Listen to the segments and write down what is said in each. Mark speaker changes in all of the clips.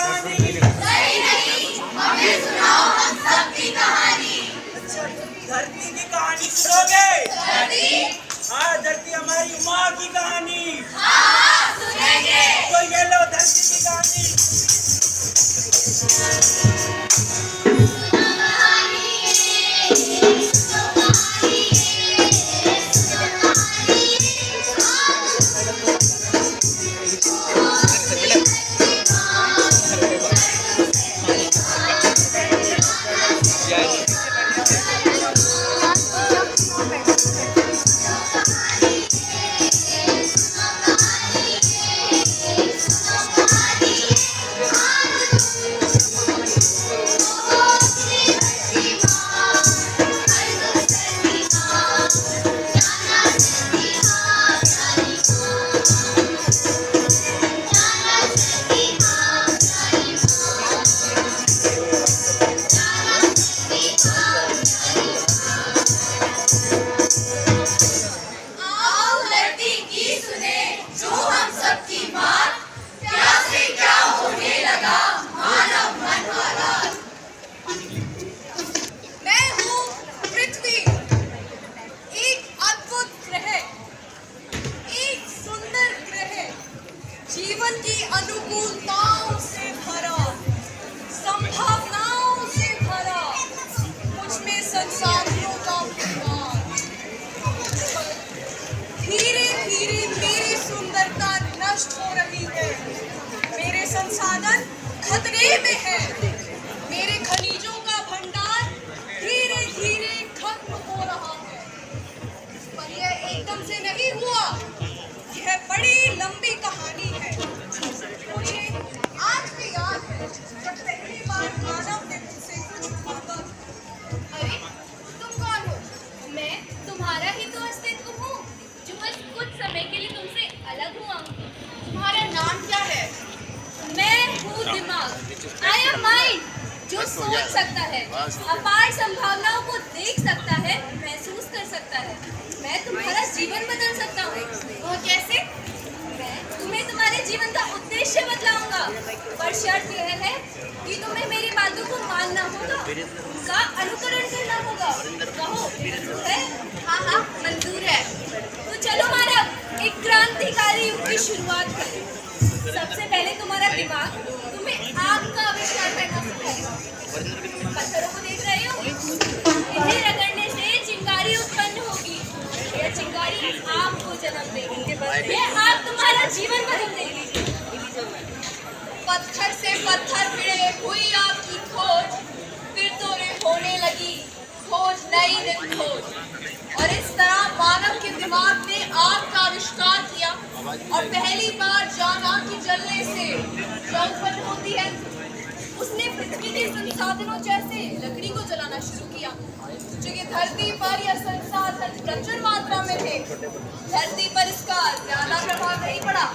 Speaker 1: कहानी।
Speaker 2: नहीं नहीं, हमें सुनाओ हम सबकी कहानी।
Speaker 1: अच्छा, धरती की कहानी सुनोगे?
Speaker 2: धरती?
Speaker 1: हाँ, धरती हमारी माँ की कहानी।
Speaker 2: हाँ, सुनेंगे।
Speaker 1: तो ये लो धरती की कहानी।
Speaker 3: जीवन की अनुकूलताओं से भरा, संभावनाओं से भरा, मुझमें संसाधनों का भंडार। धीरे धीरे मेरी सुंदरता नष्ट हो रही है, मेरे संसाधन खतरे में है, मेरे खनिजों का भंडार धीरे धीरे खत्म हो रहा है। पर यह एकदम से नहीं हुआ, यह बड़ी लंबी कहानी है। मुझे आज भी याद है जब पहली बार मानव ने मुझसे कुछ मांगा।
Speaker 4: अरे तुम कौन हो? मैं तुम्हारा ही तो अस्तित्व हूँ जो बस कुछ समय के लिए तुमसे अलग हुआ हूँ।
Speaker 3: तुम्हारा नाम क्या है?
Speaker 4: मैं हूँ दिमाग। आई एम माइंड, जो सोच सकता है, अपार संभावनाओं को देख सकता है, महसूस कर सकता है। मैं तुम्हारा जीवन बदल सकता हूँ।
Speaker 3: वो कैसे?
Speaker 4: मैं तुम्हें तुम्हारे जीवन का उद्देश्य बतलाऊंगा, पर शर्त यह है कि तुम्हें मेरी बातों को मानना होगा, उनका अनुकरण करना होगा। कहो, मंजूर है?
Speaker 3: हाँ हाँ, मंजूर है।
Speaker 4: तो चलो मानव, एक क्रांतिकारी युग की शुरुआत करें। सबसे पहले तुम्हारा दिमाग तुम्हें आग का आविष्कार करना सिखाएगा। पत्थरों को देख रहे हो? इन्हें रगड़ने से चिंगारी उत्पन्न होगी। यह चिंगारी आग को जन्म देगी। यह आग तुम्हारा जीवन बदल देगी।
Speaker 3: पत्थर से पत्थर भिड़े हुई आग की खोज, फिर तो रे होने लगी खोज, नई नई खोज। और इस तरह मानव के दिमाग ने आग का आविष्कार किया और पहली बार जाना कि जलने से क्या उत्पन्न होती है। उसने पृथ्वी के संसाधनों जैसे लकड़ी को जलाना शुरू किया, क्योंकि धरती पर यह संसाधन प्रचुर मात्रा में थे। धरती पर इसका ज्यादा प्रभाव नहीं पड़ा,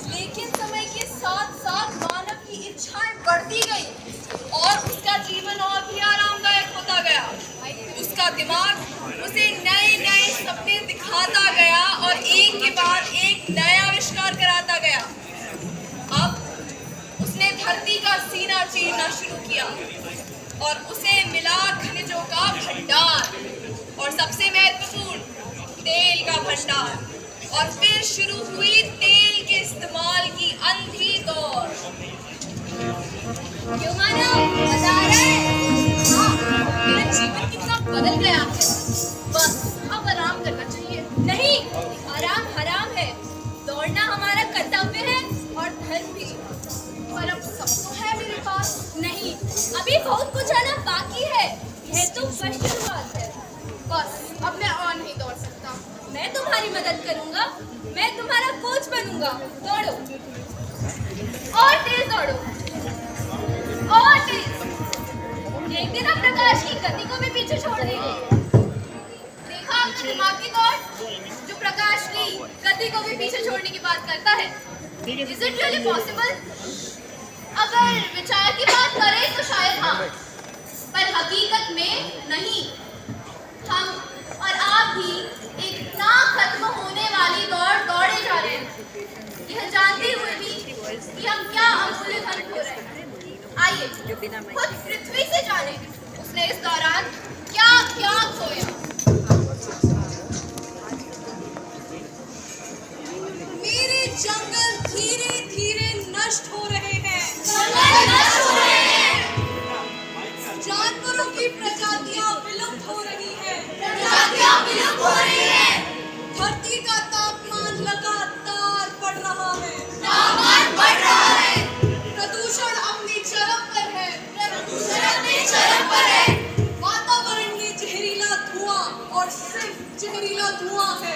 Speaker 3: लेकिन समय के साथ साथ मानव की इच्छाएं बढ़ती गई और उसका जीवन और भी आरामदायक होता गया। उसका दिमाग उसे नए नए सपने दिखाता गया और एक के बाद एक नया आविष्कार कराता गया। अब उसने धरती का सीना चीरना शुरू किया और उसे मिला खनिजों का भंडार और सबसे महत्वपूर्ण तेल का भंडार। और फिर शुरू हुई तेल के इस्तेमाल की अंधी दौड़।
Speaker 4: क्यों मानव, मजा आ रहा है?
Speaker 3: हाँ, मेरा जीवन कितना बदल गया है। बस अब आराम करना चाहिए।
Speaker 4: नहीं, आराम हराम है। दौड़ना हमारा कर्तव्य है और धर्म भी।
Speaker 3: पर अब सब तो है मेरे पास।
Speaker 4: नहीं, अभी बहुत कुछ आना बाकी है। यह तो फर्स्ट शुरुआत है।
Speaker 3: बस अब मैं और नहीं दौड़ सकता।
Speaker 4: मैं तुम्हारी मदद करूंगा। मैं तुम्हारा कोच बनूंगा। दौड़ो और तेज दौड़ो और तेज। एक दिन हम प्रकाश की गति को भी पीछे छोड़ देंगे।
Speaker 3: देखा आपने दिमाग की दौड़, जो प्रकाश की गति को भी पीछे छोड़ने की बात करता है। Is it really possible? अगर विचार की बात करें तो शायद हाँ, पर हकीकत में नहीं। हम और आप भी एक ना खत्म होने वाली दौड़ दौड़े जा रहे हैं, यह जानते हुए भी कि हम क्या अमूल्य धन खो रहे हैं।
Speaker 4: मालिक खुद पृथ्वी से जाने उसने इस दौरान क्या क्या खोया।
Speaker 3: मेरे जंगल धीरे धीरे नष्ट हो रहे हैं। जानवरों की प्रजातियां विलुप्त हो रही हैं। धरती का तापमान लगातार बढ़ रहा है। प्रदूषण अपनी चरम पर है। वातावरण में जहरीला धुआं और सिर्फ जहरीला धुआं है।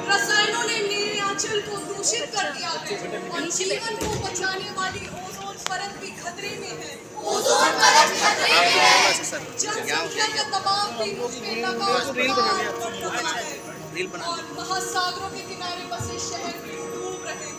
Speaker 3: रसायनों ने मेरे आंचल को दूषित कर दिया है और जीवन को बचाने वाली ओजोन परत भी खतरे में है। जनसंख्या का दबाव भी मुझ पे लगातार बढ़ रहा है और महासागरों के किनारे बसे शहर भी डूब रहे हैं।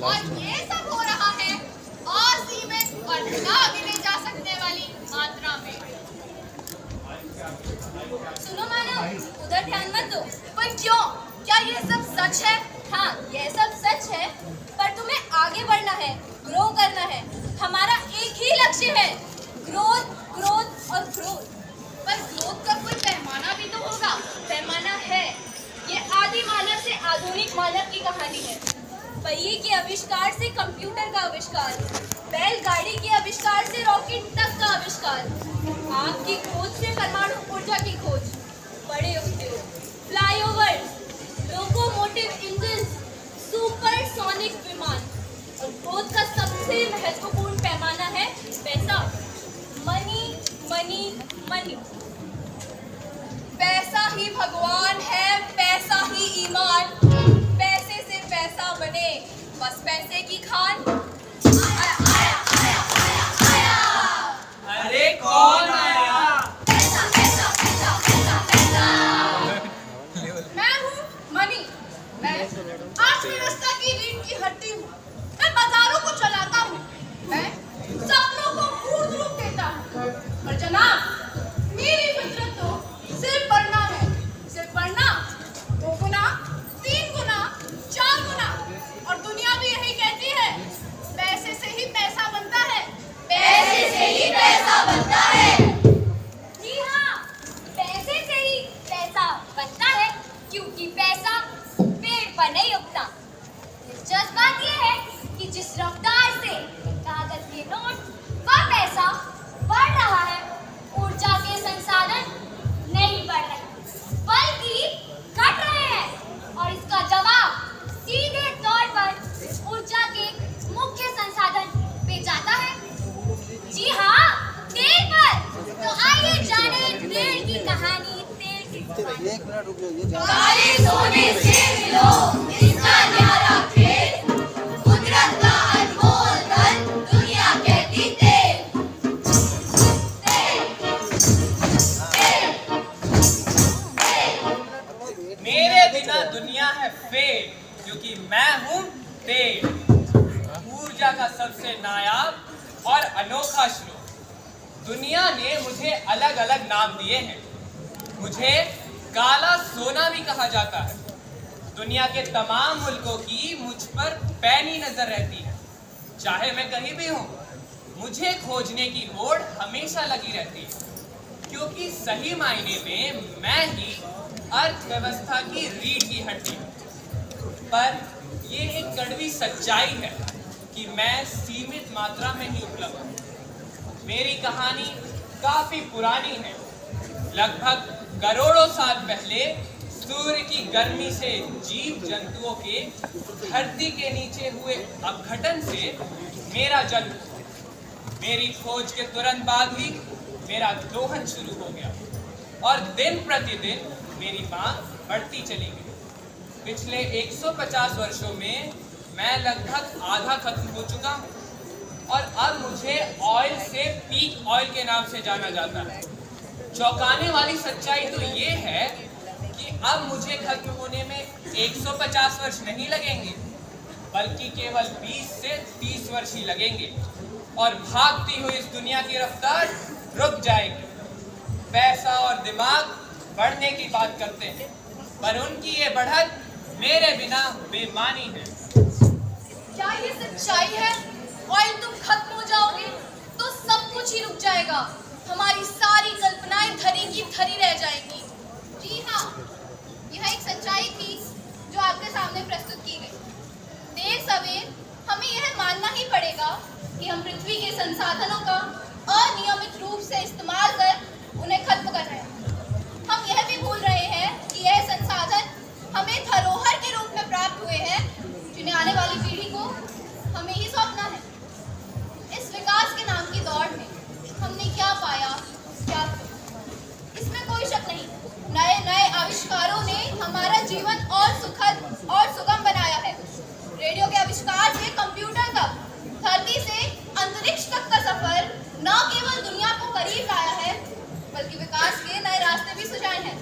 Speaker 4: और ये सब हो रहा है असीमित और ना गिने जा सकने वाली मात्रा में।
Speaker 3: सुनो मानव, उधर ध्यान मत दो।
Speaker 4: पर क्यों? क्या ये सब सच है?
Speaker 3: हाँ, यह सब सच है, पर तुम्हें आगे बढ़ना है, ग्रो करना है। हमारा एक ही लक्ष्य है, ग्रोथ, ग्रोथ और ग्रोथ।
Speaker 4: पर ग्रोथ का कोई पैमाना भी तो होगा।
Speaker 3: पैमाना है। ये आदि मानव से आधुनिक मानव की कहानी है। पहिए के आविष्कार से कंप्यूटर का आविष्कार, बैलगाड़ी के आविष्कार से रॉकेट तक का आविष्कार, आग की खोज से परमाणु ऊर्जा की खोज, बड़े उद्योग, फ्लाईओवर, लोकोमोटिव इंजन, सुपरसोनिक विमान। और ग्रोथ का सबसे महत्वपूर्ण पैमाना है पैसा। Money, money, money.
Speaker 4: पैसा ही भगवान है, पैसा ही ईमान। पैसे से पैसा बने, बस पैसे की खान।
Speaker 1: अरे कौन आया?
Speaker 4: मैं हूँ मनी। मैं अर्थव्यवस्था की रीढ़ की हड्डी हूँ। मैं बाजारों को चलाता हूँ। मैं सपनों को खूब रूप देता हूँ। और जनाब, मेरी फितरत तो सिर्फ पढ़ना है। सिर्फ पढ़ना, 2 गुना, 3 गुना, 4 गुना। और दुनिया भी यही कहती है, पैसे से ही पैसा बनता है।
Speaker 2: पैसे से ही पैसा बनता है।
Speaker 4: की कहानी तेल की
Speaker 5: एक मिनट रुक जाइए।
Speaker 2: काले सोने से मिलो इसका न्यारा खेल, कुदरत का अनमोल धन दुनिया कहती तेल।
Speaker 1: मेरे बिना दुनिया है फेल, क्योंकि मैं हूँ तेल। ऊर्जा का सबसे नायाब और अनोखा स्रोत। दुनिया ने मुझे अलग अलग नाम दिए हैं। मुझे काला सोना भी कहा जाता है। दुनिया के तमाम मुल्कों की मुझ पर पैनी नजर रहती है। चाहे मैं कहीं भी हूँ, मुझे खोजने की होड़ हमेशा लगी रहती है, क्योंकि सही मायने में मैं ही अर्थव्यवस्था की रीढ़ की हड्डी हूँ। पर ये एक कड़वी सच्चाई है कि मैं सीमित मात्रा में ही उपलब्ध हूँ। मेरी कहानी काफी पुरानी है। लगभग करोड़ों साल पहले सूर्य की गर्मी से जीव जंतुओं के धरती के नीचे हुए अपघटन से मेरा जन्म हुआ। मेरी खोज के तुरंत बाद ही मेरा दोहन शुरू हो गया और दिन प्रतिदिन मेरी मांग बढ़ती चली गई। पिछले 150 वर्षों में मैं लगभग आधा खत्म हो चुका हूँ और अब मुझे ऑयल से पीक ऑयल के नाम से जाना जाता है। चौंकाने वाली सच्चाई तो ये है कि अब मुझे खत्म होने में 150 वर्ष नहीं लगेंगे, बल्कि केवल 20 से 30 वर्ष ही लगेंगे और भागती हुई इस दुनिया की रफ्तार रुक जाएगी। पैसा और दिमाग बढ़ने की बात करते हैं, पर उनकी ये बढ़त मेरे बिना बेमानी है।
Speaker 3: क्या ये सच्चाई है? ऑयल तुम खत्म हो जाओगे तो सब कुछ ही रुक जाएगा। हमारी सारी कल्पनाएं धरी की धरी रह जाएंगी।
Speaker 4: जी हाँ, यह एक सच्चाई थी जो आपके सामने प्रस्तुत की गई। देर सवेर हमें यह मानना ही पड़ेगा कि हम पृथ्वी के संसाधनों का अनियमित रूप से इस्तेमाल कर उन्हें खत्म कर रहे हैं। हम यह भी भूल रहे हैं कि यह संसाधन हमें धरोहर के रूप में प्राप्त हुए हैं, जिन्हें आने वाली पीढ़ी को हमें ही सौंपना है। इस विकास के नाम की दौड़ में हमने क्या पाया, क्या खोया, इसमें कोई शक नहीं। नए नए आविष्कारों ने हमारा जीवन और सुखद और सुगम बनाया है। रेडियो के आविष्कार से कंप्यूटर तक, धरती से अंतरिक्ष तक का सफर न केवल दुनिया को करीब लाया है, बल्कि विकास के नए रास्ते भी सुझाए हैं।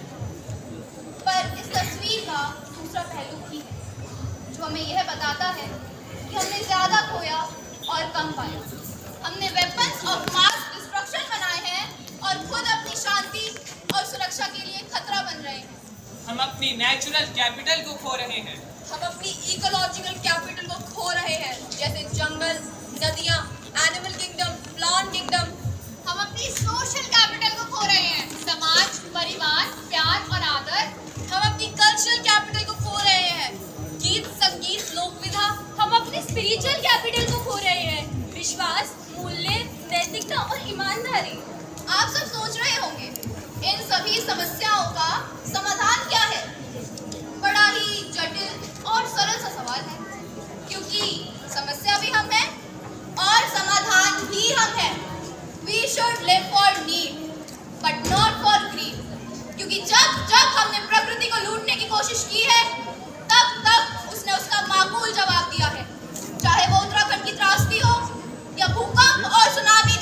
Speaker 4: पर इस तस्वीर का दूसरा पहलू भी है, जो हमें यह बताता है कि हमने ज्यादा खोया और कम पाया। हमने वेपन्स ऑफ मास डिस्ट्रक्शन बनाए हैं और खुद अपनी शांति और सुरक्षा के लिए खतरा बन रहे हैं।
Speaker 1: हम अपनी नेचुरल कैपिटल को खो रहे हैं।
Speaker 3: हम अपनी इकोलॉजिकल कैपिटल को खो रहे हैं, जैसे जंगल, नदियाँ, एनिमल किंगडम, प्लांट किंगडम।
Speaker 4: हम अपनी सोशल कैपिटल को खो रहे हैं, समाज, परिवार, प्यार और आदर।
Speaker 3: हम अपनी कल्चरल कैपिटल को खो रहे हैं, गीत, संगीत, लोक विधा।
Speaker 4: हम अपनी स्पिरिचुअल कैपिटल को खो रहे हैं, विश्वास, मूल्य, नैतिकता और ईमानदारी। आप सब सोच रहे होंगे, इन सभी समस्याओं का समाधान क्या है? बड़ा ही जटिल और सरल सा सवाल है, क्योंकि समस्या भी हम हैं और समाधान भी हम हैं। We should live for need, but not for greed. क्योंकि जब जब हमने प्रकृति को लूटने की कोशिश की है, तब तब उसने उसका माकूल जवाब दिया है। चाहे वो उत्तराखंड की त्रासदी हो या भूकंप और सुनामी